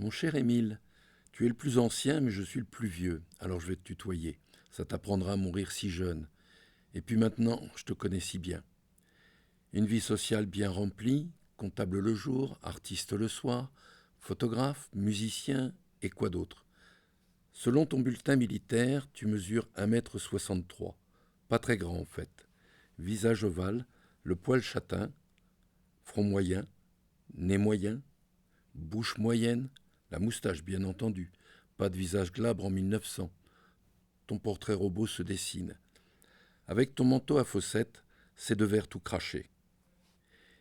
Mon cher Émile, tu es le plus ancien, mais je suis le plus vieux, alors je vais te tutoyer. Ça t'apprendra à mourir si jeune. Et puis maintenant, je te connais si bien. Une vie sociale bien remplie, comptable le jour, artiste le soir, photographe, musicien et quoi d'autre. Selon ton bulletin militaire, tu mesures 1,63 m. Pas très grand en fait. Visage ovale, le poil châtain, front moyen, nez moyen, bouche moyenne, la moustache bien entendu. Pas de visage glabre en 1900. Ton portrait robot se dessine. Avec ton manteau à fossettes, c'est de verre tout craché.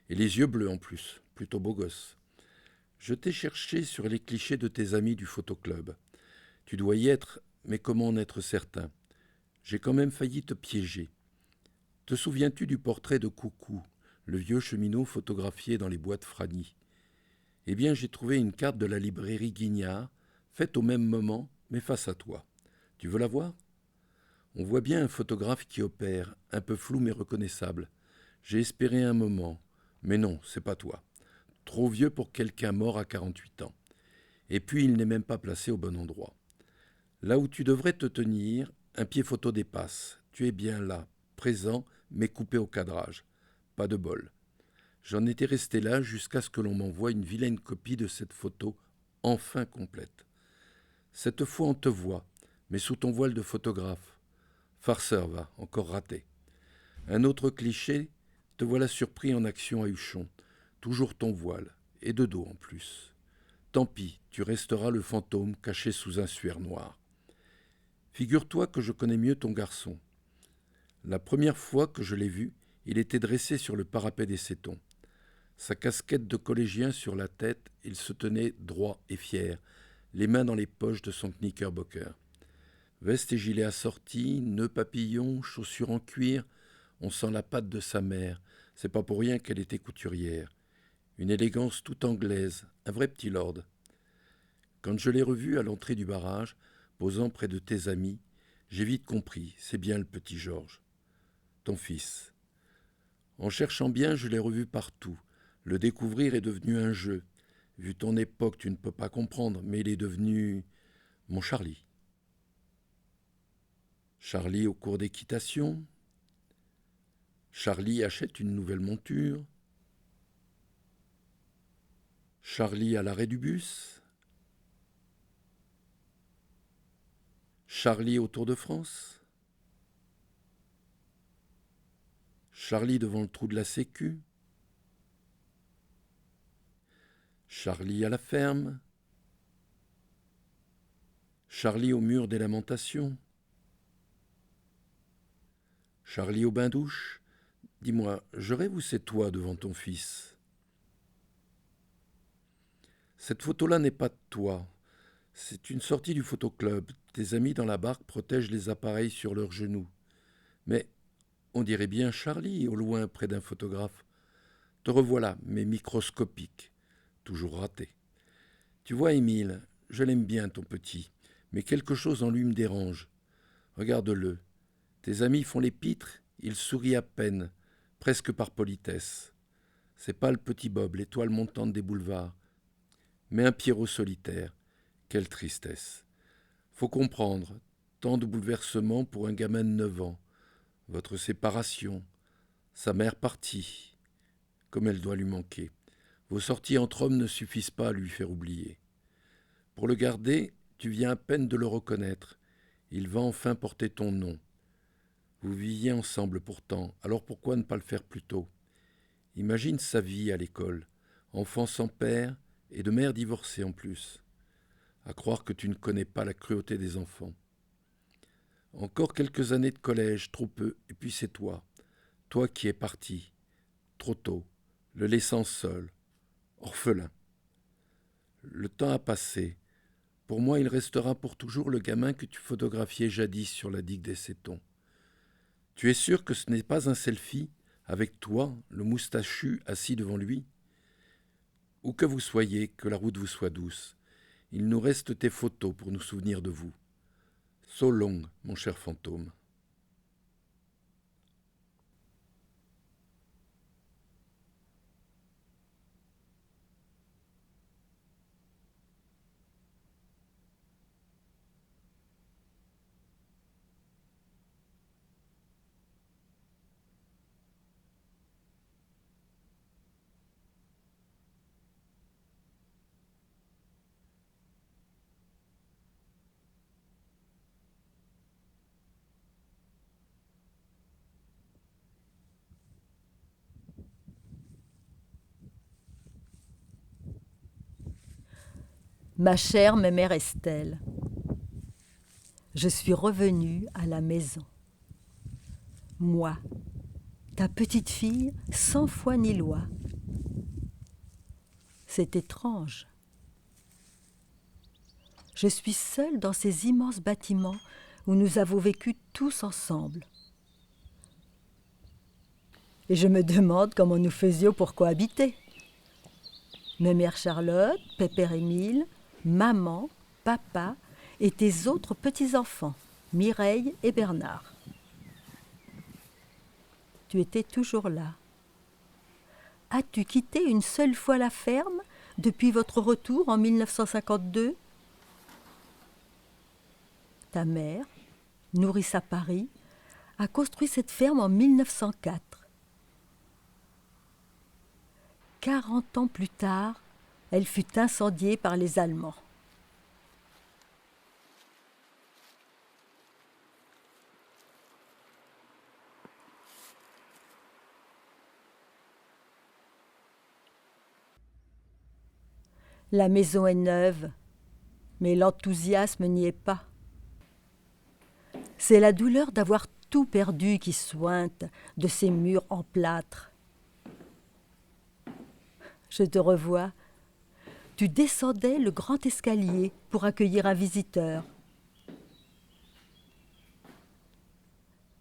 Et les yeux bleus en plus, plutôt beau gosse. Je t'ai cherché sur les clichés de tes amis du photoclub. Tu dois y être, mais comment en être certain? J'ai quand même failli te piéger. Te souviens-tu du portrait de Coucou, le vieux cheminot photographié dans les boîtes Franny? Eh bien, j'ai trouvé une carte de la librairie Guignard, faite au même moment, mais face à toi. Tu veux la voir? On voit bien un photographe qui opère, un peu flou mais reconnaissable. J'ai espéré un moment, mais non, c'est pas toi. Trop vieux pour quelqu'un mort à 48 ans. Et puis il n'est même pas placé au bon endroit. Là où tu devrais te tenir, un pied photo dépasse. Tu es bien là, présent, mais coupé au cadrage. Pas de bol. J'en étais resté là jusqu'à ce que l'on m'envoie une vilaine copie de cette photo, enfin complète. Cette fois on te voit, mais sous ton voile de photographe. Farceur va, encore raté. Un autre cliché, te voilà surpris en action à Huchon. Toujours ton voile, et de dos en plus. Tant pis, tu resteras le fantôme caché sous un suaire noir. Figure-toi que je connais mieux ton garçon. La première fois que je l'ai vu, il était dressé sur le parapet des Sétons. Sa casquette de collégien sur la tête, il se tenait droit et fier, les mains dans les poches de son knickerbocker. Veste et gilet assortis, nœuds papillons, chaussures en cuir, on sent la patte de sa mère. C'est pas pour rien qu'elle était couturière. Une élégance toute anglaise, un vrai petit lord. Quand je l'ai revu à l'entrée du barrage, posant près de tes amis, j'ai vite compris, c'est bien le petit Georges, ton fils. En cherchant bien, je l'ai revu partout. Le découvrir est devenu un jeu. Vu ton époque, tu ne peux pas comprendre, mais il est devenu mon Charlie. Charlie au cours d'équitation. Charlie achète une nouvelle monture. Charlie à l'arrêt du bus. Charlie au Tour de France. Charlie devant le trou de la Sécu. Charlie à la ferme. Charlie au mur des lamentations. Charlie au bain-douche. Dis-moi, je rêve ou c'est toi devant ton fils? Cette photo-là n'est pas de toi. C'est une sortie du photoclub. Tes amis dans la barque protègent les appareils sur leurs genoux. Mais on dirait bien Charlie au loin près d'un photographe. Te revoilà, mais microscopique. Toujours raté. Tu vois, Émile, je l'aime bien, ton petit, mais quelque chose en lui me dérange. Regarde-le. Tes amis font les pitres, il sourit à peine, presque par politesse. C'est pas le petit Bob, l'étoile montante des boulevards, mais un Pierrot solitaire. Quelle tristesse. Faut comprendre, tant de bouleversements pour un gamin de 9 ans. Votre séparation, sa mère partie, comme elle doit lui manquer. Vos sorties entre hommes ne suffisent pas à lui faire oublier. Pour le garder, tu viens à peine de le reconnaître. Il va enfin porter ton nom. Vous viviez ensemble pourtant, alors pourquoi ne pas le faire plus tôt? Imagine sa vie à l'école, enfant sans père et de mère divorcée en plus. À croire que tu ne connais pas la cruauté des enfants. Encore quelques années de collège, trop peu, et puis c'est toi. Toi qui es parti, trop tôt, le laissant seul, orphelin. Le temps a passé. Pour moi, il restera pour toujours le gamin que tu photographiais jadis sur la digue des Sétons. Tu es sûr que ce n'est pas un selfie avec toi, le moustachu, assis devant lui? Où que vous soyez, que la route vous soit douce. Il nous reste tes photos pour nous souvenir de vous. So long, mon cher fantôme. Ma chère mémère Estelle, je suis revenue à la maison. Moi, ta petite fille, sans foi ni loi. C'est étrange. Je suis seule dans ces immenses bâtiments où nous avons vécu tous ensemble. Et je me demande comment nous faisions pour cohabiter. Mémère Charlotte, Pépère Émile, maman, papa et tes autres petits-enfants, Mireille et Bernard. Tu étais toujours là. As-tu quitté une seule fois la ferme depuis votre retour en 1952 ? Ta mère, nourrice à Paris, a construit cette ferme en 1904. 40 ans plus tard, elle fut incendiée par les Allemands. La maison est neuve, mais l'enthousiasme n'y est pas. C'est la douleur d'avoir tout perdu qui suinte de ces murs en plâtre. Je te revois. Tu descendais le grand escalier pour accueillir un visiteur.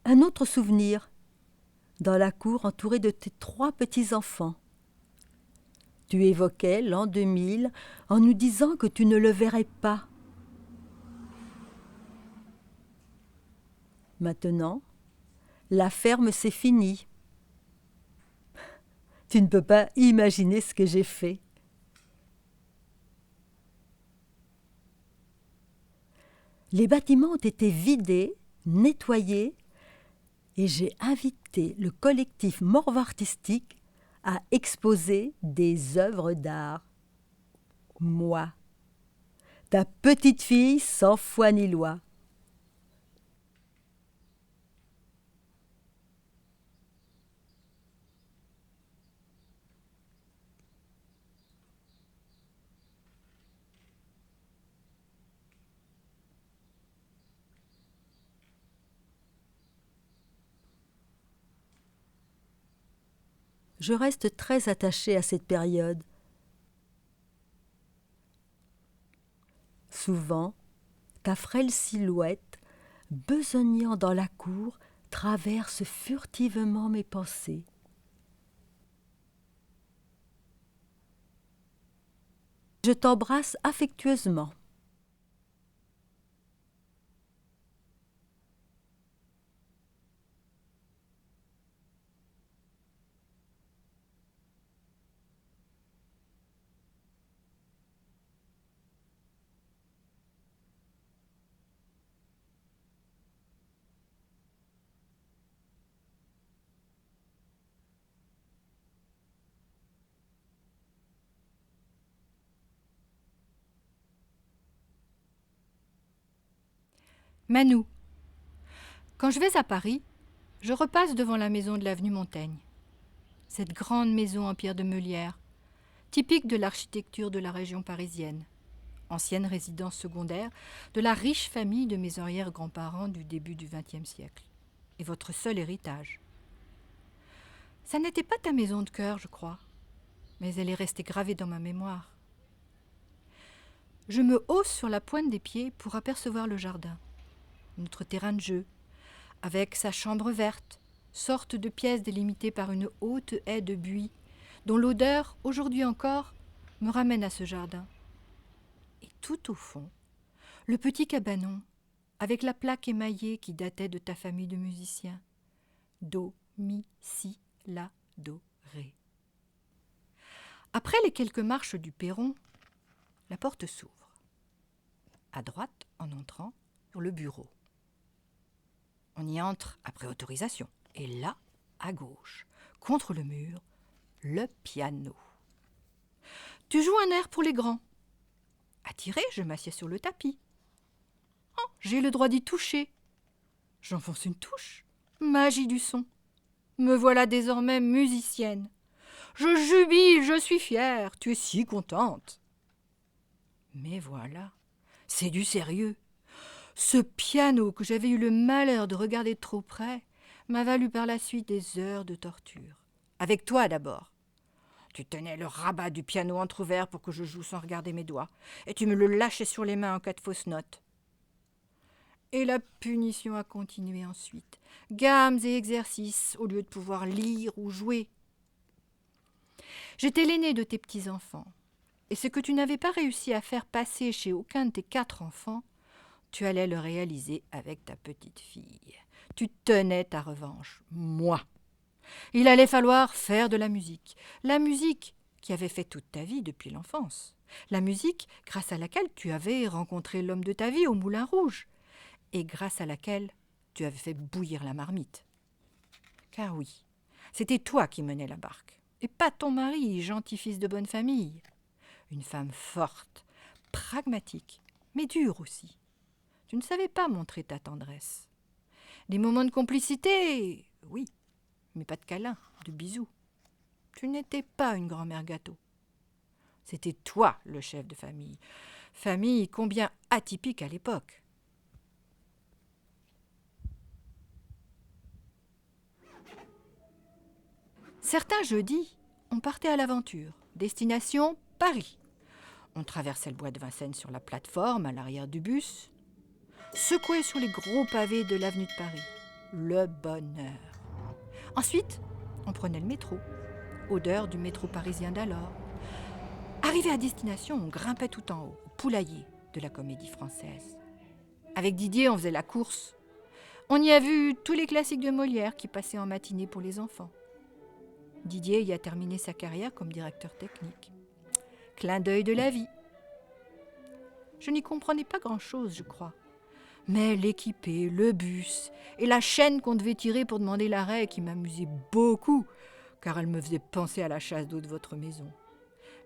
Un autre souvenir, dans la cour entourée de tes 3 petits-enfants. Tu évoquais l'an 2000 en nous disant que tu ne le verrais pas. Maintenant, la ferme c'est fini. Tu ne peux pas imaginer ce que j'ai fait. Les bâtiments ont été vidés, nettoyés, et j'ai invité le collectif Morve Artistique à exposer des œuvres d'art. Moi, ta petite fille sans foi ni loi. Je reste très attachée à cette période. Souvent, ta frêle silhouette, besognant dans la cour, traverse furtivement mes pensées. Je t'embrasse affectueusement. Manou. Quand je vais à Paris, je repasse devant la maison de l'avenue Montaigne. Cette grande maison en pierre de Meulière, typique de l'architecture de la région parisienne, ancienne résidence secondaire de la riche famille de mes arrière-grands-parents du début du XXe siècle, et votre seul héritage. Ça n'était pas ta maison de cœur, je crois, mais elle est restée gravée dans ma mémoire. Je me hausse sur la pointe des pieds pour apercevoir le jardin, notre terrain de jeu, avec sa chambre verte, sorte de pièce délimitée par une haute haie de buis, dont l'odeur, aujourd'hui encore, me ramène à ce jardin. Et tout au fond, le petit cabanon, avec la plaque émaillée qui datait de ta famille de musiciens. Do, mi, si, la, do, ré. Après les quelques marches du perron, la porte s'ouvre. À droite, en entrant, sur le bureau. On y entre après autorisation. Et là, à gauche, contre le mur, le piano. Tu joues un air pour les grands. Attiré, je m'assieds sur le tapis. Oh, j'ai le droit d'y toucher. J'enfonce une touche. Magie du son. Me voilà désormais musicienne. Je jubile, je suis fière. Tu es si contente. Mais voilà, c'est du sérieux. Ce piano que j'avais eu le malheur de regarder de trop près m'a valu par la suite des heures de torture. Avec toi d'abord. Tu tenais le rabat du piano entrouvert pour que je joue sans regarder mes doigts, et tu me le lâchais sur les mains en cas de fausse note. Et la punition a continué ensuite. Gammes et exercices au lieu de pouvoir lire ou jouer. J'étais l'aîné de tes petits-enfants. Et ce que tu n'avais pas réussi à faire passer chez aucun de tes 4 enfants, tu allais le réaliser avec ta petite fille. Tu tenais ta revanche. Moi. Il allait falloir faire de la musique. La musique qui avait fait toute ta vie depuis l'enfance. La musique grâce à laquelle tu avais rencontré l'homme de ta vie au Moulin Rouge. Et grâce à laquelle tu avais fait bouillir la marmite. Car oui, c'était toi qui menais la barque, et pas ton mari, gentil fils de bonne famille. Une femme forte, pragmatique, mais dure aussi. Tu ne savais pas montrer ta tendresse. Des moments de complicité, oui, mais pas de câlins, de bisous. Tu n'étais pas une grand-mère gâteau. C'était toi le chef de famille. Famille combien atypique à l'époque. Certains jeudis, on partait à l'aventure. Destination Paris. On traversait le bois de Vincennes sur la plateforme à l'arrière du bus, secoué sous les gros pavés de l'avenue de Paris. Le bonheur. Ensuite, on prenait le métro. Odeur du métro parisien d'alors. Arrivé à destination, on grimpait tout en haut, au poulailler de la Comédie Française. Avec Didier, on faisait la course. On y a vu tous les classiques de Molière qui passaient en matinée pour les enfants. Didier y a terminé sa carrière comme directeur technique. Clin d'œil de la vie. Je n'y comprenais pas grand-chose, je crois. Mais l'équipée, le bus et la chaîne qu'on devait tirer pour demander l'arrêt qui m'amusait beaucoup, car elle me faisait penser à la chasse d'eau de votre maison.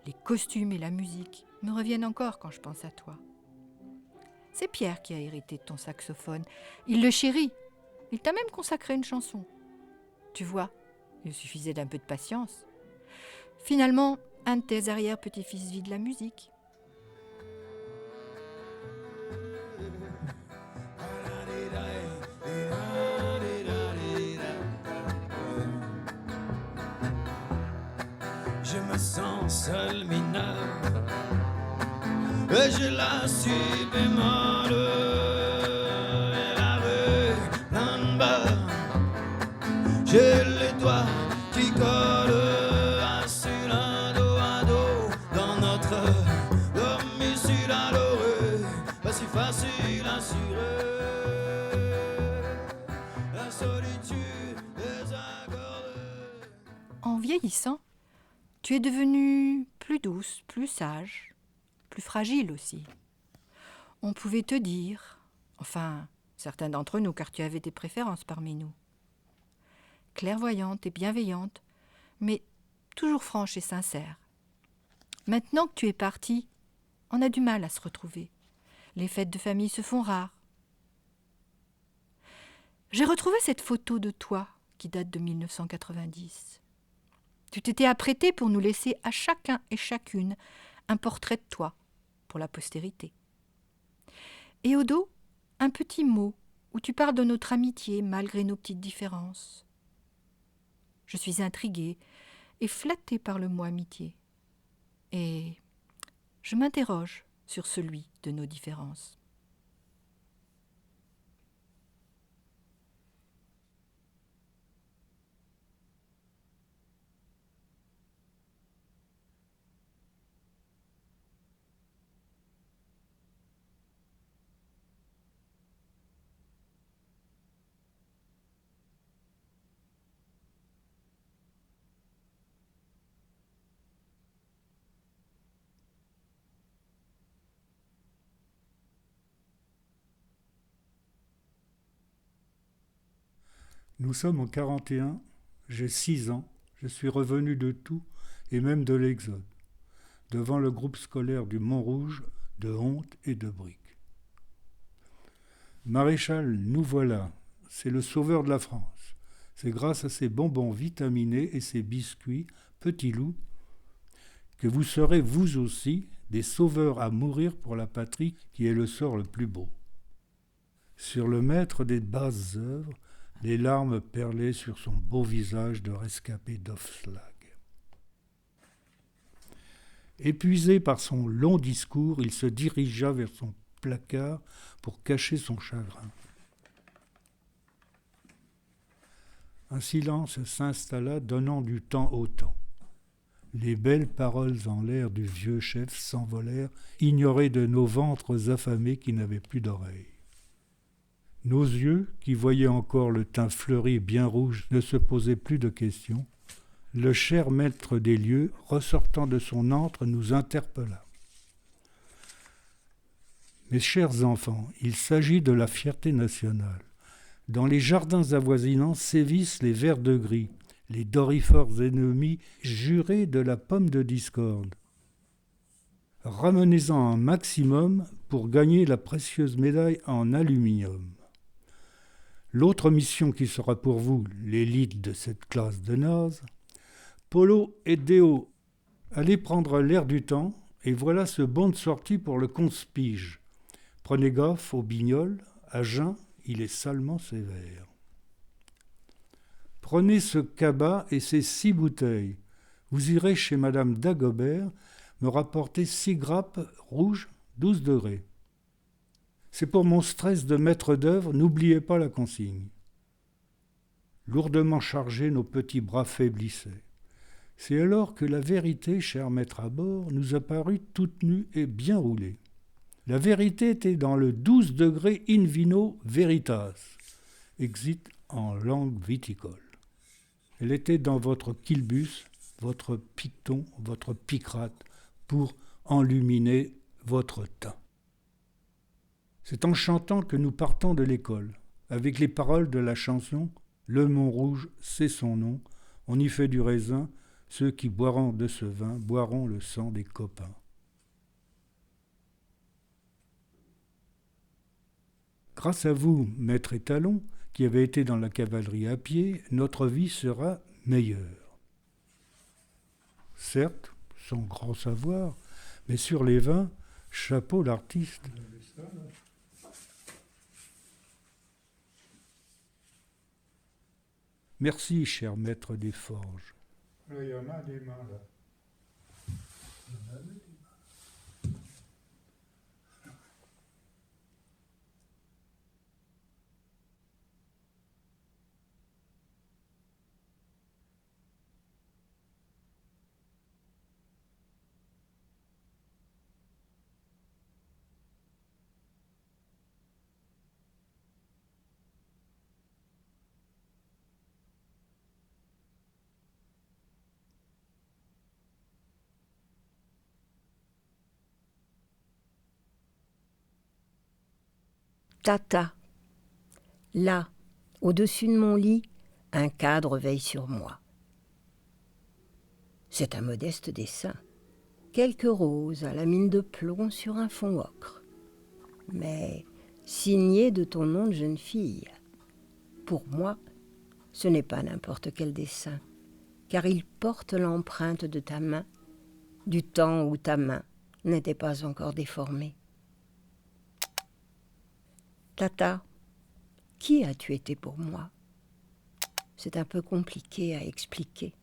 Les costumes et la musique me reviennent encore quand je pense à toi. C'est Pierre qui a hérité de ton saxophone. Il le chérit. Il t'a même consacré une chanson. Tu vois, il suffisait d'un peu de patience. Finalement, un de tes arrière-petits-fils vit de la musique. Je me sens seul mineur et je la suis bémol et la rue en bas. J'ai les doigts qui collent assis l'un dos à dos dans notre domicile alloré. Pas si facile à assurer la solitude des accordés. En vieillissant, tu es devenue plus douce, plus sage, plus fragile aussi. On pouvait te dire, enfin, certains d'entre nous, car tu avais tes préférences parmi nous. Clairvoyante et bienveillante, mais toujours franche et sincère. Maintenant que tu es partie, on a du mal à se retrouver. Les fêtes de famille se font rares. J'ai retrouvé cette photo de toi qui date de 1990. Tu t'étais apprêté pour nous laisser à chacun et chacune un portrait de toi pour la postérité. Et au dos, un petit mot où tu parles de notre amitié malgré nos petites différences. Je suis intriguée et flattée par le mot amitié. Et je m'interroge sur celui de nos différences. Nous sommes en 41, j'ai 6 ans, je suis revenu de tout et même de l'Exode, devant le groupe scolaire du Montrouge de honte et de briques. Maréchal, nous voilà, c'est le sauveur de la France. C'est grâce à ses bonbons vitaminés et ses biscuits, Petit Loup, que vous serez vous aussi des sauveurs à mourir pour la patrie qui est le sort le plus beau. Sur le maître des basses œuvres, les larmes perlaient sur son beau visage de rescapé d'Ofslag. Épuisé par son long discours, il se dirigea vers son placard pour cacher son chagrin. Un silence s'installa, donnant du temps au temps. Les belles paroles en l'air du vieux chef s'envolèrent, ignorées de nos ventres affamés qui n'avaient plus d'oreilles. Nos yeux, qui voyaient encore le teint fleuri bien rouge, ne se posaient plus de questions. Le cher maître des lieux, ressortant de son antre, nous interpella. Mes chers enfants, il s'agit de la fierté nationale. Dans les jardins avoisinants sévissent les vers de gris, les dorifores ennemis jurés de la pomme de discorde. Ramenez-en un maximum pour gagner la précieuse médaille en aluminium. L'autre mission qui sera pour vous, l'élite de cette classe de nazes, Polo et Déo, allez prendre l'air du temps, et voilà ce bon de sortie pour le conspige. Prenez gaffe au bignol, à jeun, il est salement sévère. Prenez ce cabas et ces 6 bouteilles. Vous irez chez Madame Dagobert me rapporter 6 grappes rouges, 12 degrés. C'est pour mon stress de maître d'œuvre, n'oubliez pas la consigne. Lourdement chargés, nos petits bras faiblissaient. C'est alors que la vérité, cher maître à bord, nous apparut toute nue et bien roulée. La vérité était dans le 12 degrés in vino veritas, exit en langue viticole. Elle était dans votre quilbus, votre picton, votre picrate, pour enluminer votre teint. C'est en chantant que nous partons de l'école, avec les paroles de la chanson « Le Montrouge, c'est son nom, on y fait du raisin, ceux qui boiront de ce vin boiront le sang des copains. » Grâce à vous, maître étalon, qui avez été dans la cavalerie à pied, notre vie sera meilleure. Certes, sans grand savoir, mais sur les vins, chapeau l'artiste. Merci, cher maître des forges. Il y en a des mains, là. Tata. Là, au-dessus de mon lit, un cadre veille sur moi. C'est un modeste dessin. Quelques roses à la mine de plomb sur un fond ocre. Mais signé de ton nom de jeune fille. Pour moi, ce n'est pas n'importe quel dessin, car il porte l'empreinte de ta main, du temps où ta main n'était pas encore déformée. Tata, qui as-tu été pour moi? C'est un peu compliqué à expliquer.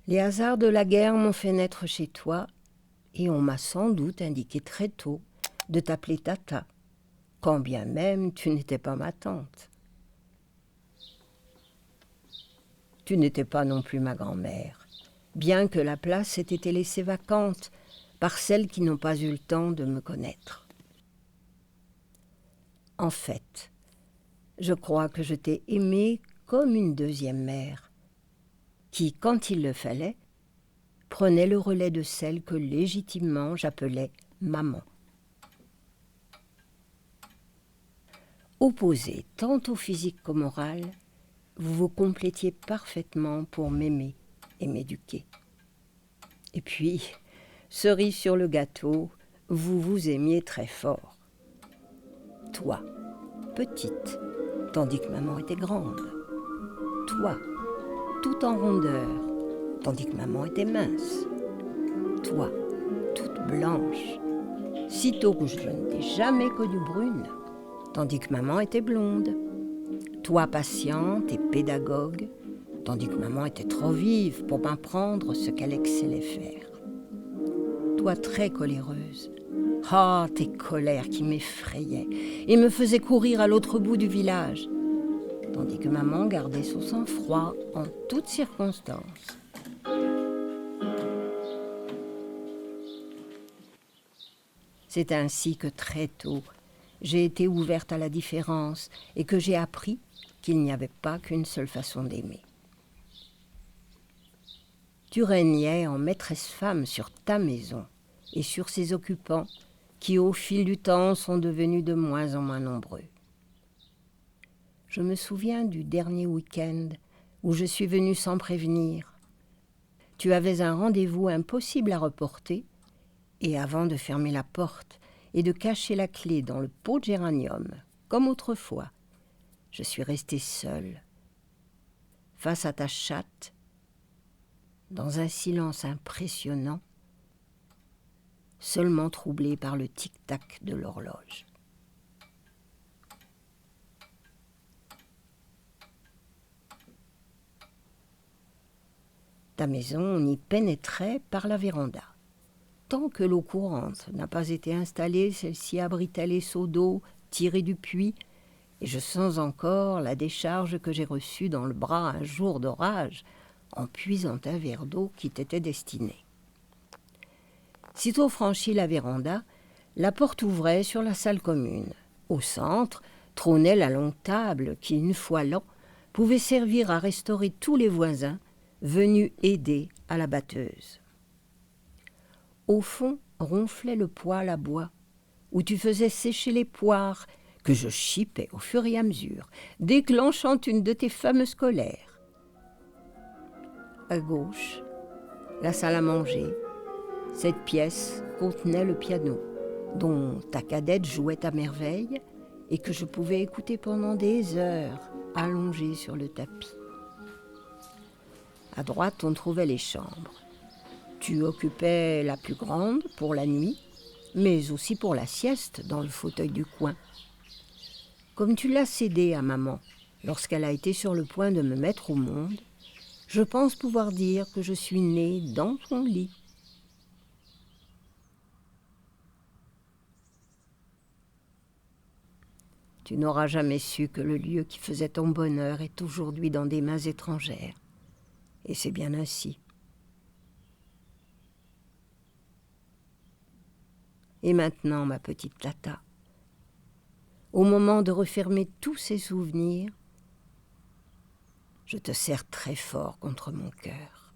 Les hasards de la guerre m'ont fait naître chez toi et on m'a sans doute indiqué très tôt de t'appeler Tata, quand bien même tu n'étais pas ma tante. Tu n'étais pas non plus ma grand-mère, bien que la place ait été laissée vacante par celles qui n'ont pas eu le temps de me connaître. En fait, je crois que je t'ai aimée comme une deuxième mère, qui, quand il le fallait, prenait le relais de celle que légitimement j'appelais maman. Opposés tant au physique qu'au moral, vous vous complétiez parfaitement pour m'aimer et m'éduquer. Et puis, cerise sur le gâteau, vous vous aimiez très fort. Toi, petite, tandis que maman était grande. Toi, tout en rondeur, tandis que maman était mince. Toi, toute blanche, sitôt que je ne t'ai jamais connue brune, tandis que maman était blonde. Toi, patiente et pédagogue, tandis que maman était trop vive pour m'apprendre ce qu'elle excellait faire. Toi, très coléreuse. Ah, tes colères qui m'effrayaient et me faisaient courir à l'autre bout du village, tandis que maman gardait son sang-froid en toutes circonstances. C'est ainsi que très tôt, j'ai été ouverte à la différence et que j'ai appris qu'il n'y avait pas qu'une seule façon d'aimer. Tu régnais en maîtresse femme sur ta maison et sur ses occupants qui, au fil du temps, sont devenus de moins en moins nombreux. Je me souviens du dernier week-end où je suis venue sans prévenir. Tu avais un rendez-vous impossible à reporter et avant de fermer la porte et de cacher la clé dans le pot de géranium, comme autrefois, je suis restée seule, face à ta chatte, dans un silence impressionnant, seulement troublée par le tic-tac de l'horloge. Ta maison, on y pénétrait par la véranda. Tant que l'eau courante n'a pas été installée, celle-ci abritait les seaux d'eau tirés du puits, et je sens encore la décharge que j'ai reçue dans le bras un jour d'orage, en puisant un verre d'eau qui t'était destiné. Sitôt franchi la véranda, la porte ouvrait sur la salle commune. Au centre trônait la longue table qui, une fois l'an, pouvait servir à restaurer tous les voisins venus aider à la batteuse. Au fond ronflait le poêle à bois, où tu faisais sécher les poires que je chipais au fur et à mesure, déclenchant une de tes fameuses colères. À gauche, la salle à manger. Cette pièce contenait le piano, dont ta cadette jouait à merveille et que je pouvais écouter pendant des heures, allongée sur le tapis. À droite, on trouvait les chambres. Tu occupais la plus grande pour la nuit, mais aussi pour la sieste dans le fauteuil du coin. Comme tu l'as cédé à maman lorsqu'elle a été sur le point de me mettre au monde, je pense pouvoir dire que je suis née dans ton lit. Tu n'auras jamais su que le lieu qui faisait ton bonheur est aujourd'hui dans des mains étrangères. Et c'est bien ainsi. Et maintenant, ma petite Tata, au moment de refermer tous ces souvenirs, je te serre très fort contre mon cœur.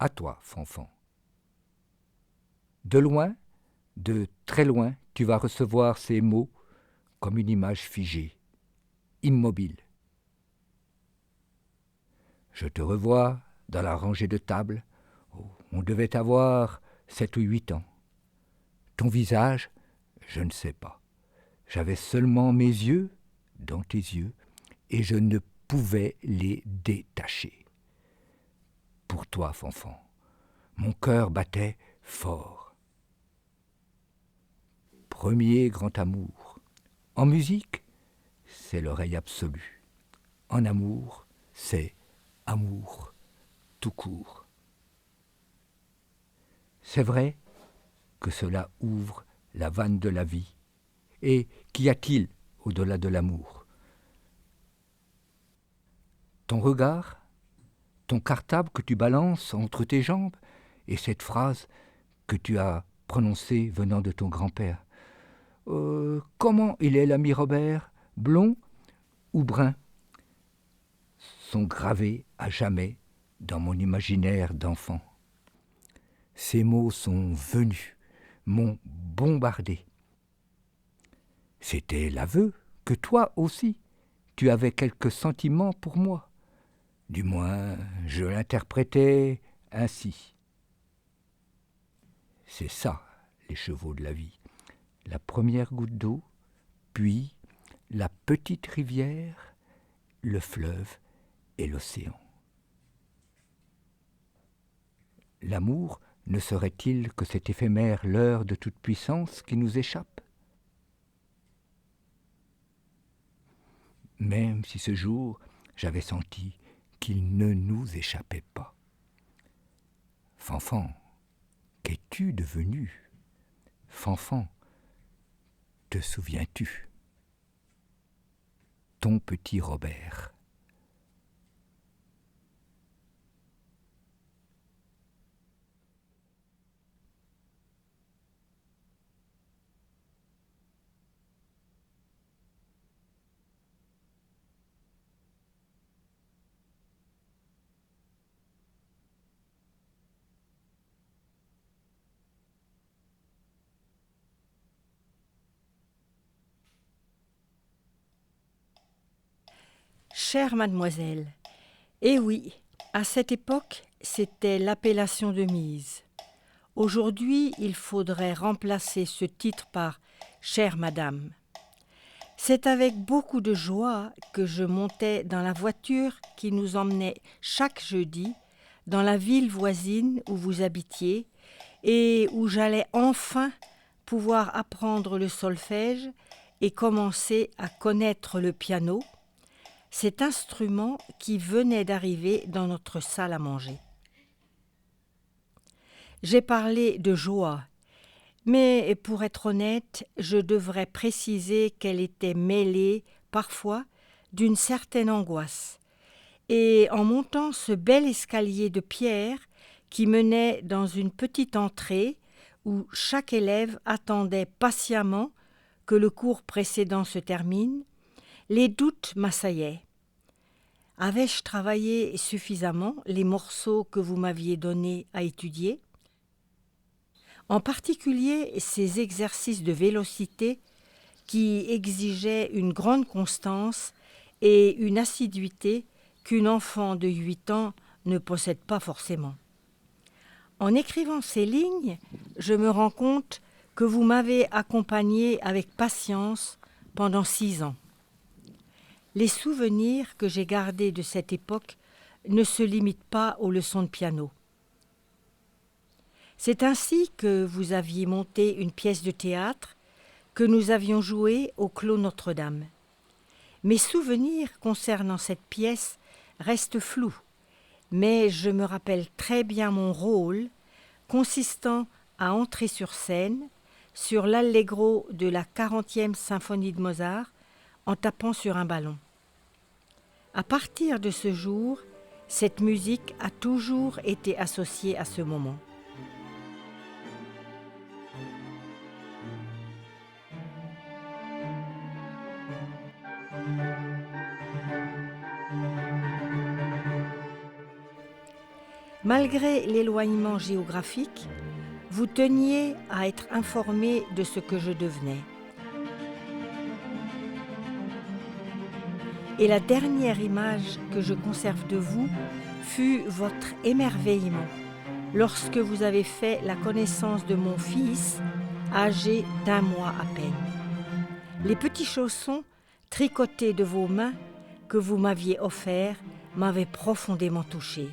À toi, Fanfan. De loin, de très loin, tu vas recevoir ces mots comme une image figée, immobile. Je te revois dans la rangée de tables. Oh, on devait avoir 7 ou 8 ans. Ton visage, je ne sais pas. J'avais seulement mes yeux dans tes yeux et je ne pouvais les détacher. Pour toi, Fanfan, mon cœur battait fort. Premier grand amour. En musique, c'est l'oreille absolue. En amour, c'est amour tout court. C'est vrai que cela ouvre la vanne de la vie. Et qu'y a-t-il au-delà de l'amour? Ton regard, ton cartable que tu balances entre tes jambes, et cette phrase que tu as prononcée venant de ton grand-père. Comment il est l'ami Robert? Blond? ou brun sont gravés à jamais dans mon imaginaire d'enfant. Ces mots sont venus, m'ont bombardé. C'était l'aveu que toi aussi, tu avais quelques sentiments pour moi. Du moins, je l'interprétais ainsi. C'est ça, les chevaux de la vie. La première goutte d'eau, puis la petite rivière, le fleuve et l'océan. L'amour ne serait-il que cette éphémère leurre de toute puissance qui nous échappe? Même si ce jour, j'avais senti qu'il ne nous échappait pas. Fanfan, qu'es-tu devenu? Fanfan, te souviens-tu? Ton petit Robert. Chère mademoiselle, eh oui, à cette époque, c'était l'appellation de mise. Aujourd'hui, il faudrait remplacer ce titre par « Chère madame ». C'est avec beaucoup de joie que je montais dans la voiture qui nous emmenait chaque jeudi dans la ville voisine où vous habitiez et où j'allais enfin pouvoir apprendre le solfège et commencer à connaître le piano, cet instrument qui venait d'arriver dans notre salle à manger. J'ai parlé de joie, mais pour être honnête, je devrais préciser qu'elle était mêlée, parfois, d'une certaine angoisse. Et en montant ce bel escalier de pierre qui menait dans une petite entrée où chaque élève attendait patiemment que le cours précédent se termine, les doutes m'assaillaient. Avais-je travaillé suffisamment les morceaux que vous m'aviez donnés à étudier? En particulier ces exercices de vélocité qui exigeaient une grande constance et une assiduité qu'une enfant de 8 ans ne possède pas forcément. En écrivant ces lignes, je me rends compte que vous m'avez accompagné avec patience pendant 6 ans. Les souvenirs que j'ai gardés de cette époque ne se limitent pas aux leçons de piano. C'est ainsi que vous aviez monté une pièce de théâtre que nous avions jouée au Clos Notre-Dame. Mes souvenirs concernant cette pièce restent flous, mais je me rappelle très bien mon rôle consistant à entrer sur scène sur l'allegro de la 40e symphonie de Mozart en tapant sur un ballon. À partir de ce jour, cette musique a toujours été associée à ce moment. Malgré l'éloignement géographique, vous teniez à être informé de ce que je devenais. Et la dernière image que je conserve de vous fut votre émerveillement lorsque vous avez fait la connaissance de mon fils, âgé d'1 mois à peine. Les petits chaussons tricotés de vos mains que vous m'aviez offerts m'avaient profondément touchée.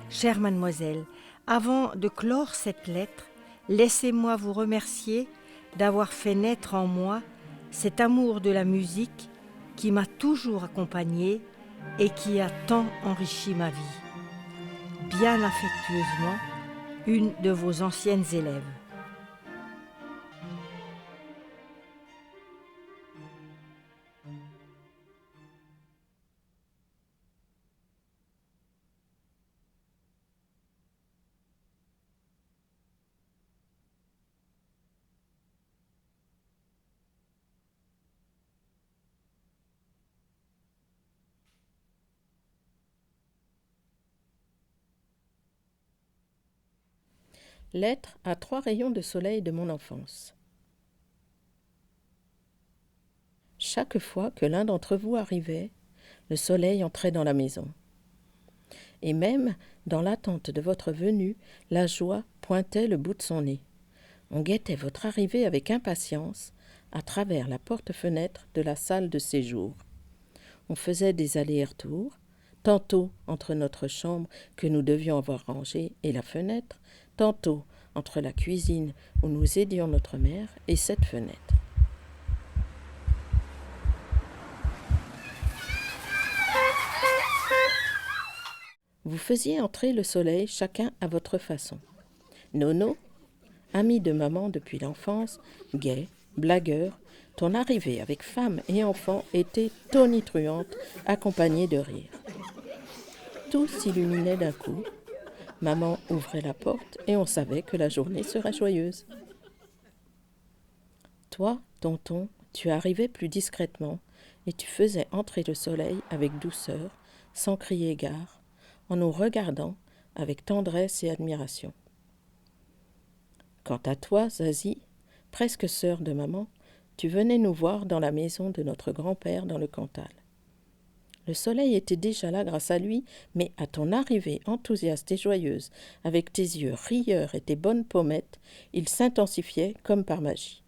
Chère mademoiselle, avant de clore cette lettre, laissez-moi vous remercier d'avoir fait naître en moi cet amour de la musique qui m'a toujours accompagnée et qui a tant enrichi ma vie. Bien affectueusement, une de vos anciennes élèves. Lettre à 3 rayons de soleil de mon enfance. Chaque fois que l'un d'entre vous arrivait, le soleil entrait dans la maison. Et même, dans l'attente de votre venue, la joie pointait le bout de son nez. On guettait votre arrivée avec impatience à travers la porte-fenêtre de la salle de séjour. On faisait des allers-retours, tantôt entre notre chambre que nous devions avoir rangée et la fenêtre, tantôt entre la cuisine où nous aidions notre mère et cette fenêtre. Vous faisiez entrer le soleil chacun à votre façon. Nono, ami de maman depuis l'enfance, gai, blagueur, ton arrivée avec femme et enfants était tonitruante, accompagnée de rires. Tout s'illuminait d'un coup. Maman ouvrait la porte et on savait que la journée serait joyeuse. Toi, tonton, tu arrivais plus discrètement et tu faisais entrer le soleil avec douceur, sans crier gare, en nous regardant avec tendresse et admiration. Quant à toi, Zazie, presque sœur de maman, tu venais nous voir dans la maison de notre grand-père dans le Cantal. Le soleil était déjà là grâce à lui, mais à ton arrivée enthousiaste et joyeuse, avec tes yeux rieurs et tes bonnes pommettes, il s'intensifiait comme par magie.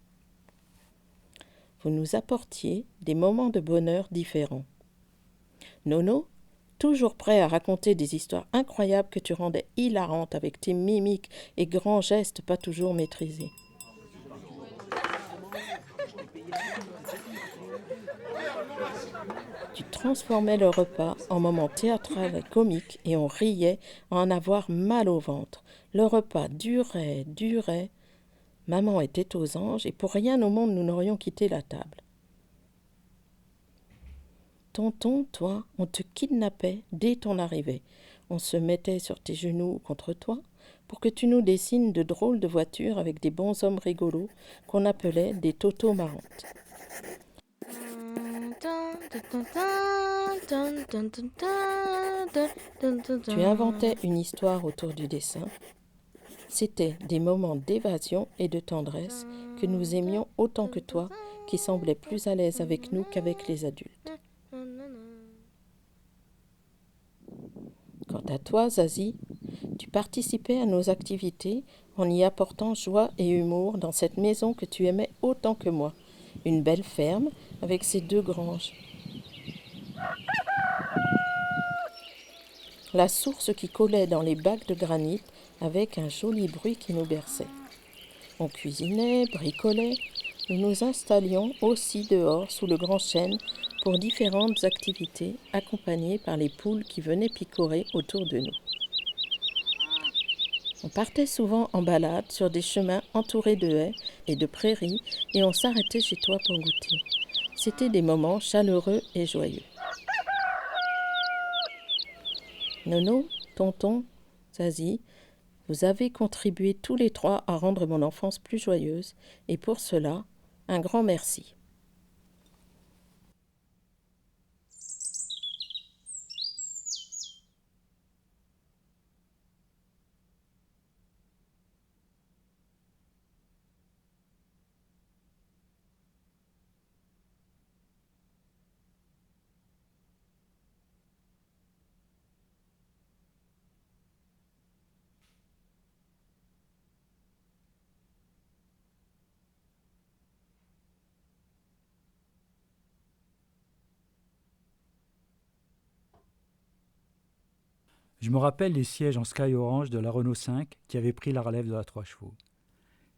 Vous nous apportiez des moments de bonheur différents. Nono, toujours prêt à raconter des histoires incroyables que tu rendais hilarantes avec tes mimiques et grands gestes pas toujours maîtrisés. Tu transformais le repas en moment théâtral et comique et on riait à en avoir mal au ventre. Le repas durait. Maman était aux anges et pour rien au monde nous n'aurions quitté la table. Tonton, toi, on te kidnappait dès ton arrivée. On se mettait sur tes genoux contre toi pour que tu nous dessines de drôles de voitures avec des bonshommes rigolos qu'on appelait des totos marrantes. Tu inventais une histoire autour du dessin. C'étaient des moments d'évasion et de tendresse que nous aimions autant que toi, qui semblais plus à l'aise avec nous qu'avec les adultes. Quant à toi, Zazie, tu participais à nos activités en y apportant joie et humour dans cette maison que tu aimais autant que moi, une belle ferme avec ses 2 granges. La source qui collait dans les bacs de granit avec un joli bruit qui nous berçait. On cuisinait, bricolait, nous nous installions aussi dehors sous le grand chêne pour différentes activités accompagnées par les poules qui venaient picorer autour de nous. On partait souvent en balade sur des chemins entourés de haies et de prairies et on s'arrêtait chez toi pour goûter. C'était des moments chaleureux et joyeux. Nono, tonton, Zazie, vous avez contribué tous les 3 à rendre mon enfance plus joyeuse et pour cela, un grand merci. Je me rappelle les sièges en Sky Orange de la Renault 5 qui avaient pris la relève de la 3 chevaux.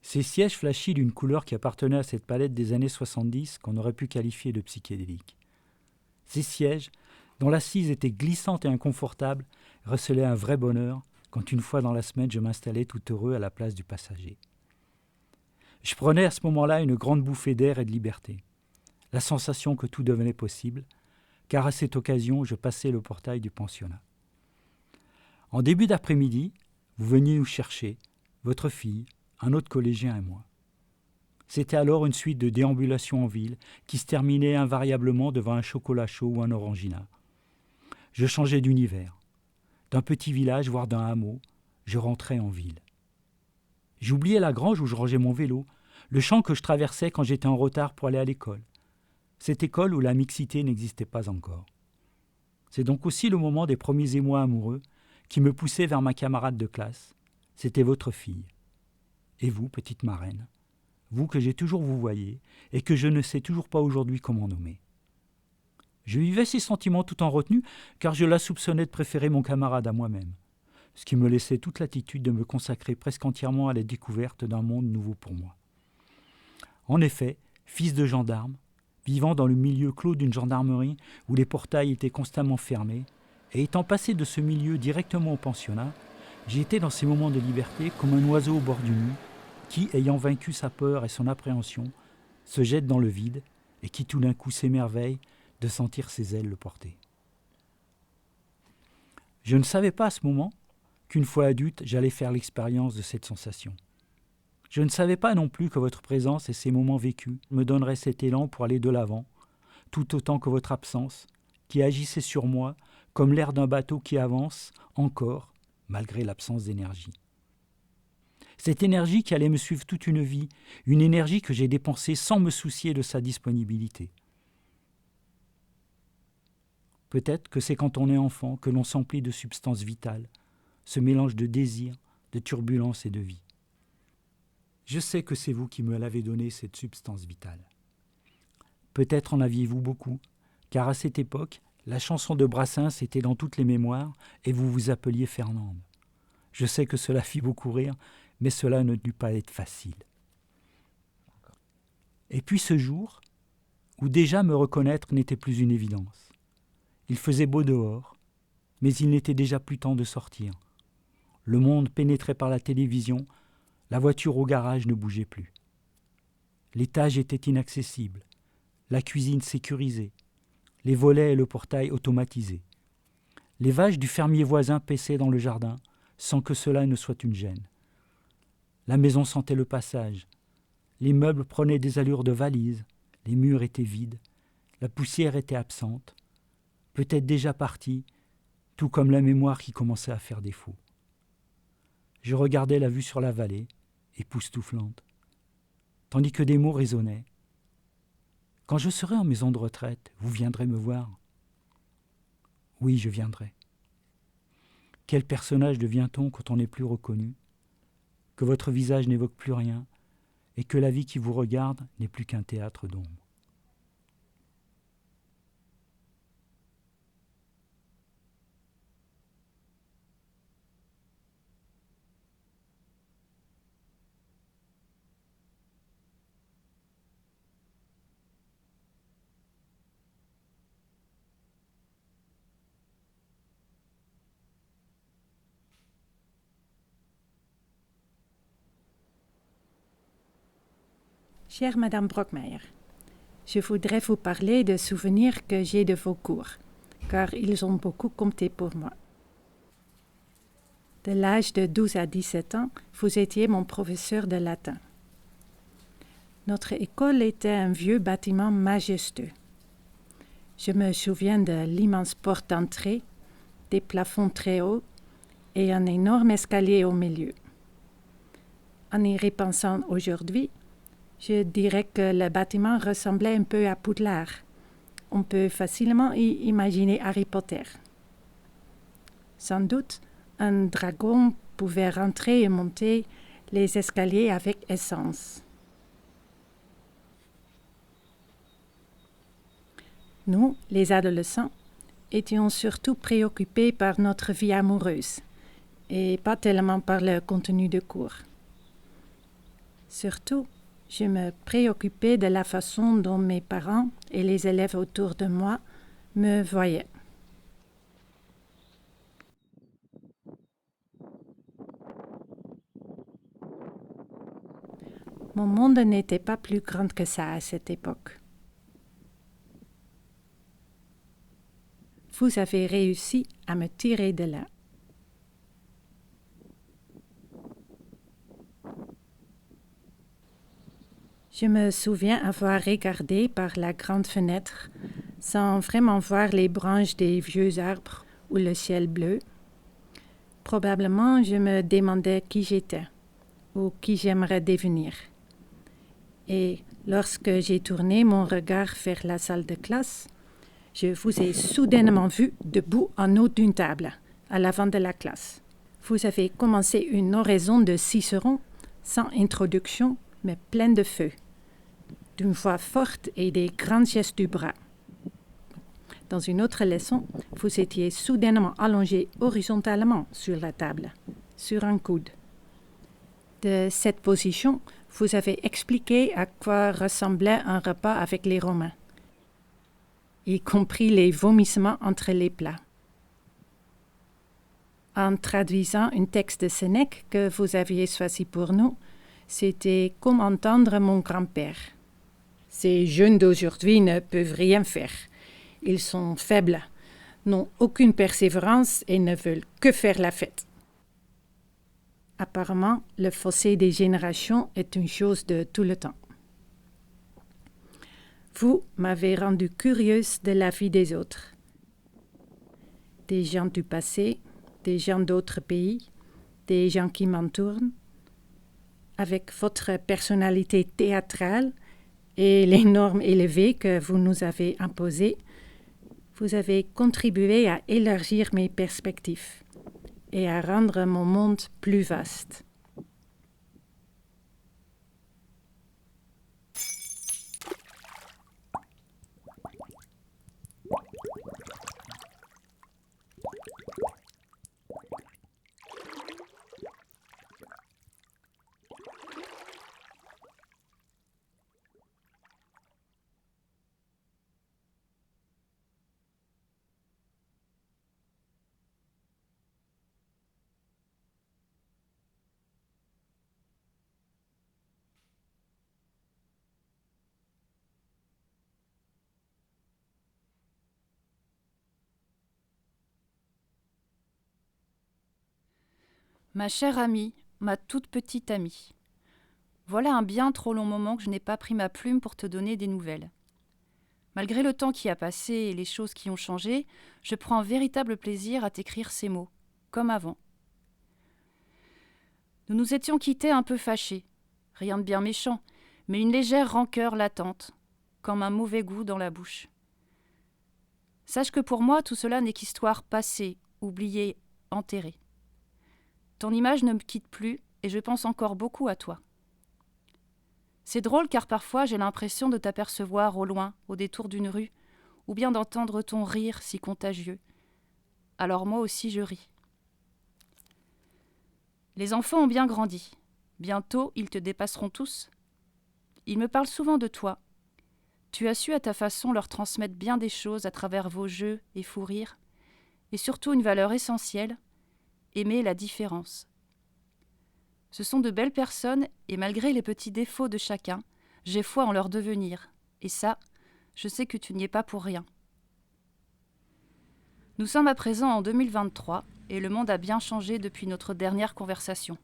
Ces sièges flashy d'une couleur qui appartenait à cette palette des années 70 qu'on aurait pu qualifier de psychédélique. Ces sièges, dont l'assise était glissante et inconfortable, recelaient un vrai bonheur quand une fois dans la semaine je m'installais tout heureux à la place du passager. Je prenais à ce moment-là une grande bouffée d'air et de liberté, la sensation que tout devenait possible, car à cette occasion je passais le portail du pensionnat. En début d'après-midi, vous veniez nous chercher, votre fille, un autre collégien et moi. C'était alors une suite de déambulations en ville qui se terminait invariablement devant un chocolat chaud ou un orangina. Je changeais d'univers. D'un petit village, voire d'un hameau, je rentrais en ville. J'oubliais la grange où je rangeais mon vélo, le champ que je traversais quand j'étais en retard pour aller à l'école. Cette école où la mixité n'existait pas encore. C'est donc aussi le moment des premiers émois amoureux qui me poussaient vers ma camarade de classe. C'était votre fille. Et vous, petite marraine, vous que j'ai toujours vouvoyé et que je ne sais toujours pas aujourd'hui comment nommer. Je vivais ces sentiments tout en retenue car je la soupçonnais de préférer mon camarade à moi-même, ce qui me laissait toute latitude de me consacrer presque entièrement à la découverte d'un monde nouveau pour moi. En effet, fils de gendarme, vivant dans le milieu clos d'une gendarmerie où les portails étaient constamment fermés, et étant passé de ce milieu directement au pensionnat, j'y étais dans ces moments de liberté comme un oiseau au bord du nid, qui, ayant vaincu sa peur et son appréhension, se jette dans le vide et qui tout d'un coup s'émerveille de sentir ses ailes le porter. Je ne savais pas à ce moment qu'une fois adulte, j'allais faire l'expérience de cette sensation. Je ne savais pas non plus que votre présence et ces moments vécus me donneraient cet élan pour aller de l'avant, tout autant que votre absence, qui agissait sur moi comme l'air d'un bateau qui avance encore, malgré l'absence d'énergie. Cette énergie qui allait me suivre toute une vie, une énergie que j'ai dépensée sans me soucier de sa disponibilité. Peut-être que c'est quand on est enfant que l'on s'emplit de substances vitales, ce mélange de désir, de turbulence et de vie. Je sais que c'est vous qui me l'avez donné, cette substance vitale. Peut-être en aviez-vous beaucoup, car à cette époque, la chanson de Brassens était dans toutes les mémoires et vous vous appeliez Fernande. Je sais que cela fit beaucoup rire, mais cela ne dut pas être facile. Et puis ce jour, où déjà me reconnaître n'était plus une évidence. Il faisait beau dehors, mais il n'était déjà plus temps de sortir. Le monde pénétrait par la télévision, la voiture au garage ne bougeait plus. L'étage était inaccessible, la cuisine sécurisée, les volets et le portail automatisés. Les vaches du fermier voisin paissaient dans le jardin, sans que cela ne soit une gêne. La maison sentait le passage. Les meubles prenaient des allures de valises, les murs étaient vides, la poussière était absente, peut-être déjà partie, tout comme la mémoire qui commençait à faire défaut. Je regardais la vue sur la vallée, époustouflante, tandis que des mots résonnaient. « Quand je serai en maison de retraite, vous viendrez me voir ?»« Oui, je viendrai. » Quel personnage devient-on quand on n'est plus reconnu, que votre visage n'évoque plus rien et que la vie qui vous regarde n'est plus qu'un théâtre d'ombre. Chère Madame Brockmeyer, je voudrais vous parler de souvenirs que j'ai de vos cours, car ils ont beaucoup compté pour moi. De l'âge de 12 à 17 ans, vous étiez mon professeur de latin. Notre école était un vieux bâtiment majestueux. Je me souviens de l'immense porte d'entrée, des plafonds très hauts et un énorme escalier au milieu. En y repensant aujourd'hui, je dirais que le bâtiment ressemblait un peu à Poudlard. On peut facilement y imaginer Harry Potter. Sans doute, un dragon pouvait rentrer et monter les escaliers avec aisance. Nous, les adolescents, étions surtout préoccupés par notre vie amoureuse et pas tellement par le contenu de cours. Surtout, je me préoccupais de la façon dont mes parents et les élèves autour de moi me voyaient. Mon monde n'était pas plus grand que ça à cette époque. Vous avez réussi à me tirer de là. Je me souviens avoir regardé par la grande fenêtre sans vraiment voir les branches des vieux arbres ou le ciel bleu. Probablement, je me demandais qui j'étais, ou qui j'aimerais devenir. Et lorsque j'ai tourné mon regard vers la salle de classe, je vous ai soudainement vu debout en haut d'une table, à l'avant de la classe. Vous avez commencé une oraison de Cicéron, sans introduction, mais pleine de feu, d'une voix forte et des grands gestes du bras. Dans une autre leçon, vous étiez soudainement allongé horizontalement sur la table, sur un coude. De cette position, vous avez expliqué à quoi ressemblait un repas avec les Romains, y compris les vomissements entre les plats. En traduisant un texte de Sénèque que vous aviez choisi pour nous, c'était « Comme entendre mon grand-père ». Ces jeunes d'aujourd'hui ne peuvent rien faire. Ils sont faibles, n'ont aucune persévérance et ne veulent que faire la fête. Apparemment, le fossé des générations est une chose de tout le temps. Vous m'avez rendu curieuse de la vie des autres. Des gens du passé, des gens d'autres pays, des gens qui m'entourent. Avec votre personnalité théâtrale et les normes élevées que vous nous avez imposées, vous avez contribué à élargir mes perspectives et à rendre mon monde plus vaste. Ma chère amie, ma toute petite amie, voilà un bien trop long moment que je n'ai pas pris ma plume pour te donner des nouvelles. Malgré le temps qui a passé et les choses qui ont changé, je prends un véritable plaisir à t'écrire ces mots, comme avant. Nous nous étions quittés un peu fâchés, rien de bien méchant, mais une légère rancœur latente, comme un mauvais goût dans la bouche. Sache que pour moi, tout cela n'est qu'histoire passée, oubliée, enterrée. Ton image ne me quitte plus et je pense encore beaucoup à toi. C'est drôle car parfois j'ai l'impression de t'apercevoir au loin, au détour d'une rue, ou bien d'entendre ton rire si contagieux. Alors moi aussi je ris. Les enfants ont bien grandi. Bientôt ils te dépasseront tous. Ils me parlent souvent de toi. Tu as su à ta façon leur transmettre bien des choses à travers vos jeux et fous rires, et surtout une valeur essentielle, aimer la différence. Ce sont de belles personnes et malgré les petits défauts de chacun, j'ai foi en leur devenir. Et ça, je sais que tu n'y es pas pour rien. Nous sommes à présent en 2023 et le monde a bien changé depuis notre dernière conversation.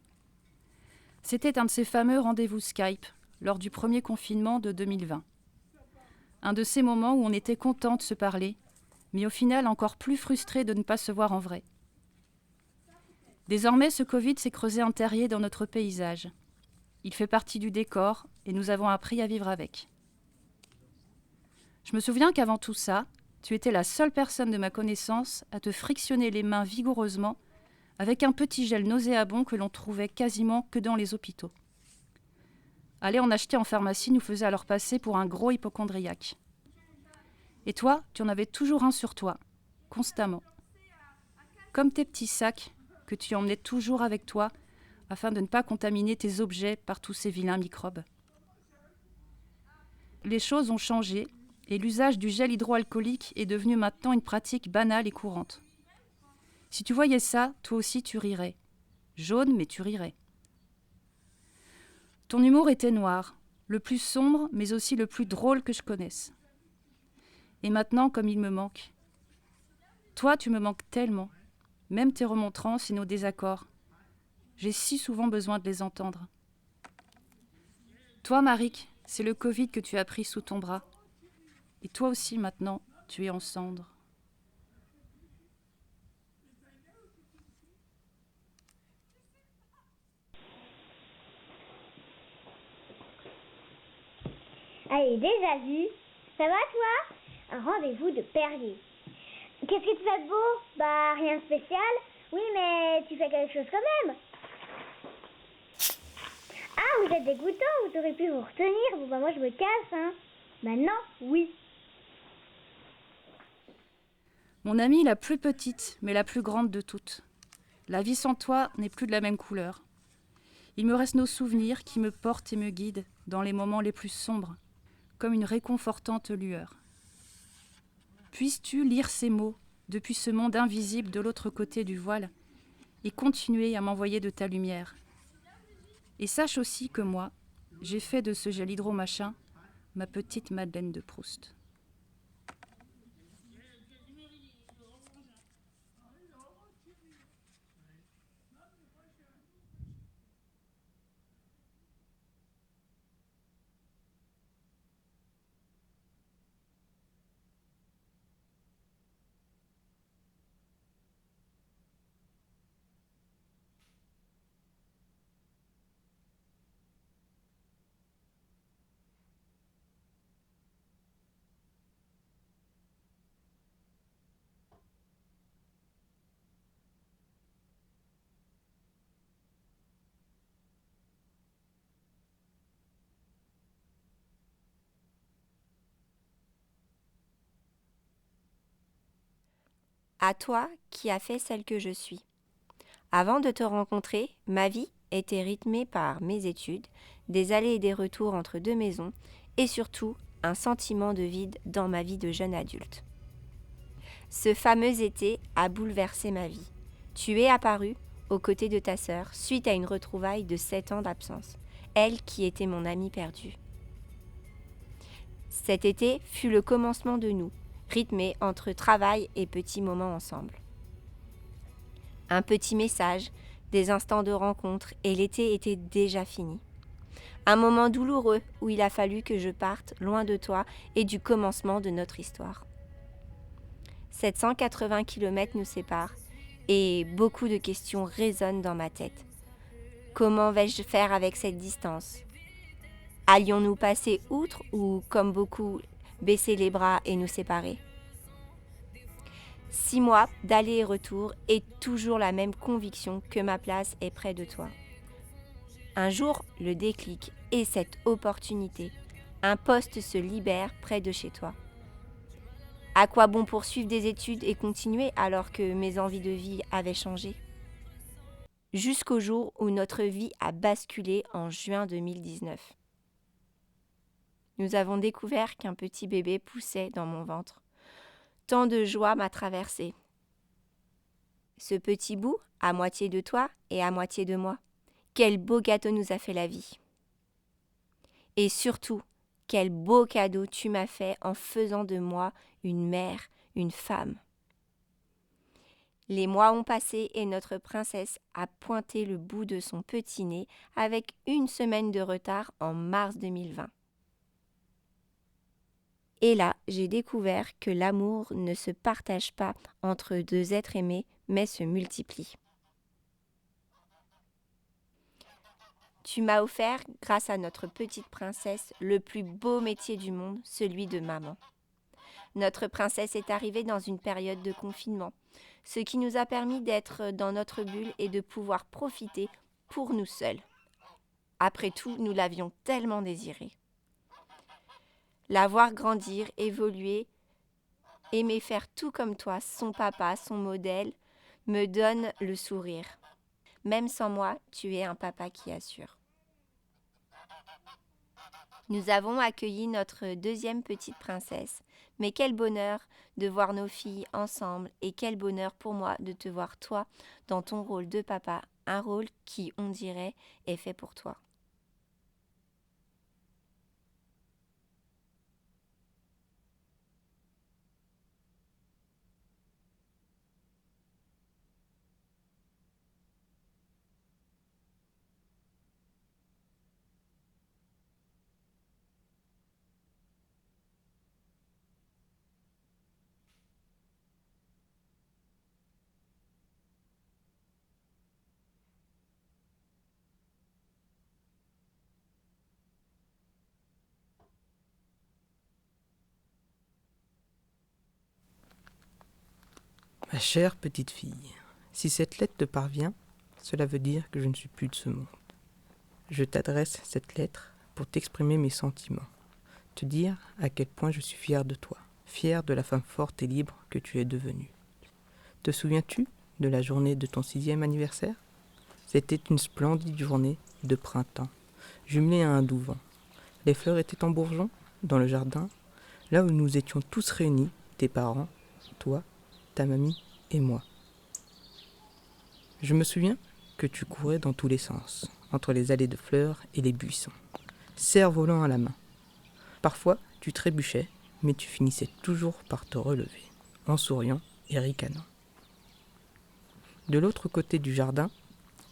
C'était un de ces fameux rendez-vous Skype lors du premier confinement de 2020. Un de ces moments où on était content de se parler, mais au final encore plus frustré de ne pas se voir en vrai. Désormais, ce Covid s'est creusé un terrier dans notre paysage. Il fait partie du décor et nous avons appris à vivre avec. Je me souviens qu'avant tout ça, tu étais la seule personne de ma connaissance à te frictionner les mains vigoureusement avec un petit gel nauséabond que l'on trouvait quasiment que dans les hôpitaux. Aller en acheter en pharmacie nous faisait alors passer pour un gros hypocondriaque. Et toi, tu en avais toujours un sur toi, constamment. Comme tes petits sacs que tu emmenais toujours avec toi afin de ne pas contaminer tes objets par tous ces vilains microbes. Les choses ont changé et l'usage du gel hydroalcoolique est devenu maintenant une pratique banale et courante. Si tu voyais ça, toi aussi tu rirais. Jaune, mais tu rirais. Ton humour était noir, le plus sombre, mais aussi le plus drôle que je connaisse. Et maintenant, comme il me manque. Toi, tu me manques tellement. Même tes remontrances et nos désaccords. J'ai si souvent besoin de les entendre. Toi, Marik, c'est le Covid que tu as pris sous ton bras. Et toi aussi, maintenant, tu es en cendres. Allez, déjà vu. Ça va toi? Un rendez-vous de Perrier. Qu'est-ce que tu fais de beau? Bah, rien de spécial. Oui, mais tu fais quelque chose quand même. Ah, vous êtes dégoûtant, vous auriez pu vous retenir. Bon, bah moi je me casse, hein. Maintenant, oui. Mon amie la plus petite, mais la plus grande de toutes. La vie sans toi n'est plus de la même couleur. Il me reste nos souvenirs qui me portent et me guident dans les moments les plus sombres, comme une réconfortante lueur. Puisses-tu lire ces mots depuis ce monde invisible de l'autre côté du voile et continuer à m'envoyer de ta lumière. Et sache aussi que moi, j'ai fait de ce gel hydromachin ma petite Madeleine de Proust. À toi qui as fait celle que je suis. Avant de te rencontrer, ma vie était rythmée par mes études, des allers et des retours entre deux maisons et surtout un sentiment de vide dans ma vie de jeune adulte. Ce fameux été a bouleversé ma vie. Tu es apparue aux côtés de ta sœur suite à une retrouvaille de 7 ans d'absence, elle qui était mon amie perdue. Cet été fut le commencement de nous, rythmé entre travail et petits moments ensemble. Un petit message, des instants de rencontre et l'été était déjà fini. Un moment douloureux où il a fallu que je parte loin de toi et du commencement de notre histoire. 780 km nous séparent et beaucoup de questions résonnent dans ma tête. Comment vais-je faire avec cette distance? Allions-nous passer outre ou, comme beaucoup, baisser les bras et nous séparer? 6 mois d'aller et retour et toujours la même conviction que ma place est près de toi. Un jour, le déclic et cette opportunité. Un poste se libère près de chez toi. À quoi bon poursuivre des études et continuer alors que mes envies de vie avaient changé? Jusqu'au jour où notre vie a basculé en juin 2019. Nous avons découvert qu'un petit bébé poussait dans mon ventre. Tant de joie m'a traversée. Ce petit bout, à moitié de toi et à moitié de moi, quel beau gâteau nous a fait la vie. Et surtout, quel beau cadeau tu m'as fait en faisant de moi une mère, une femme. Les mois ont passé et notre princesse a pointé le bout de son petit nez avec 1 semaine de retard en mars 2020. Et là, j'ai découvert que l'amour ne se partage pas entre deux êtres aimés, mais se multiplie. Tu m'as offert, grâce à notre petite princesse, le plus beau métier du monde, celui de maman. Notre princesse est arrivée dans une période de confinement, ce qui nous a permis d'être dans notre bulle et de pouvoir profiter pour nous seuls. Après tout, nous l'avions tellement désiré. La voir grandir, évoluer, aimer faire tout comme toi, son papa, son modèle, me donne le sourire. Même sans moi, tu es un papa qui assure. Nous avons accueilli notre 2e petite princesse, mais quel bonheur de voir nos filles ensemble et quel bonheur pour moi de te voir toi dans ton rôle de papa, un rôle qui, on dirait, est fait pour toi. Ma chère petite fille, si cette lettre te parvient, cela veut dire que je ne suis plus de ce monde. Je t'adresse cette lettre pour t'exprimer mes sentiments, te dire à quel point je suis fier de toi, fier de la femme forte et libre que tu es devenue. Te souviens-tu de la journée de ton 6e anniversaire ? C'était une splendide journée de printemps, jumelée à un doux vent. Les fleurs étaient en bourgeon, dans le jardin, là où nous étions tous réunis, tes parents, toi, ta mamie et moi. Je me souviens que tu courais dans tous les sens, entre les allées de fleurs et les buissons, cerf-volant à la main. Parfois, tu trébuchais, mais tu finissais toujours par te relever, en souriant et ricanant. De l'autre côté du jardin,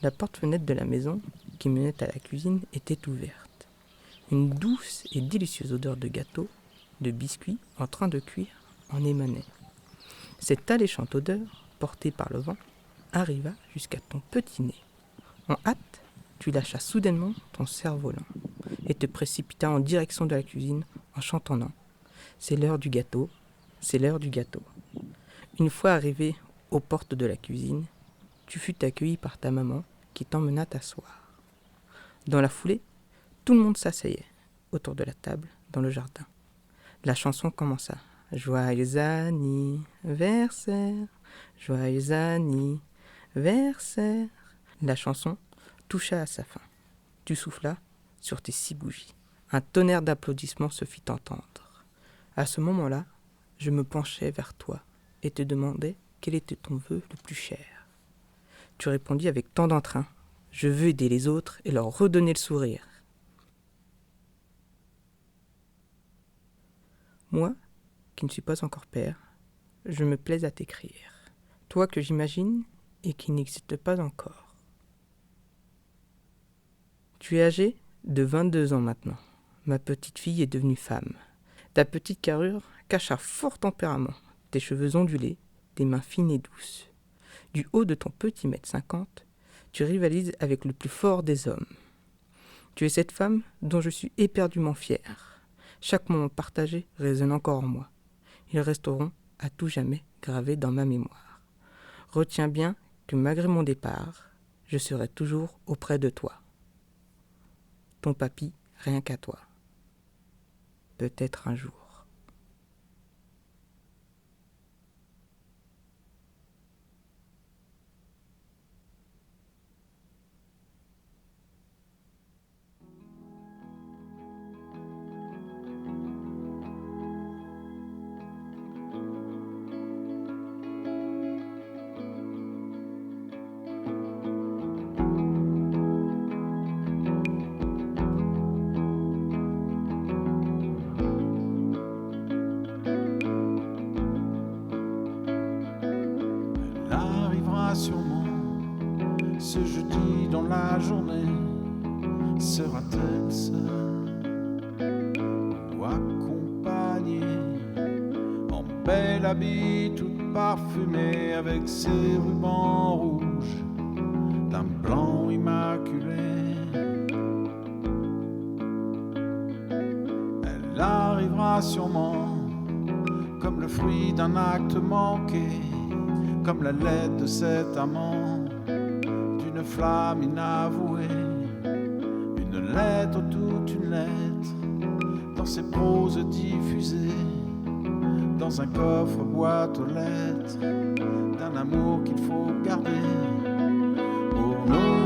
la porte-fenêtre de la maison, qui menait à la cuisine, était ouverte. Une douce et délicieuse odeur de gâteau, de biscuits en train de cuire, en émanait. Cette alléchante odeur, portée par le vent, arriva jusqu'à ton petit nez. En hâte, tu lâchas soudainement ton cerf-volant et te précipita en direction de la cuisine en chantonnant « C'est l'heure du gâteau, c'est l'heure du gâteau ». Une fois arrivé aux portes de la cuisine, tu fus accueilli par ta maman qui t'emmena t'asseoir. Dans la foulée, tout le monde s'asseyait autour de la table dans le jardin. La chanson commença. Joyeux anniversaire, joyeux anniversaire. La chanson toucha à sa fin. Tu soufflas sur tes 6 bougies. Un tonnerre d'applaudissements se fit entendre. À ce moment-là, je me penchai vers toi et te demandai quel était ton vœu le plus cher. Tu répondis avec tant d'entrain. Je veux aider les autres et leur redonner le sourire. Moi, qui ne suis pas encore père, je me plais à t'écrire. Toi que j'imagine et qui n'existe pas encore. Tu es âgée de 22 ans maintenant. Ma petite fille est devenue femme. Ta petite carrure cache un fort tempérament. Tes cheveux ondulés, tes mains fines et douces. Du haut de ton petit 1m50, tu rivalises avec le plus fort des hommes. Tu es cette femme dont je suis éperdument fier. Chaque moment partagé résonne encore en moi. Ils resteront à tout jamais gravés dans ma mémoire. Retiens bien que malgré mon départ, je serai toujours auprès de toi. Ton papy, rien qu'à toi. Peut-être un jour. Sûrement, ce jeudi dans la journée, sera-t-elle seule ou accompagnée en bel habit toute parfumée avec ses rubans rouges d'un blanc immaculé? Elle arrivera sûrement comme le fruit d'un acte manqué, comme la lettre de cet amant, d'une flamme inavouée. Une lettre, toute une lettre, dans ses proses diffusées, dans un coffre boîte aux lettres, d'un amour qu'il faut garder pour nous.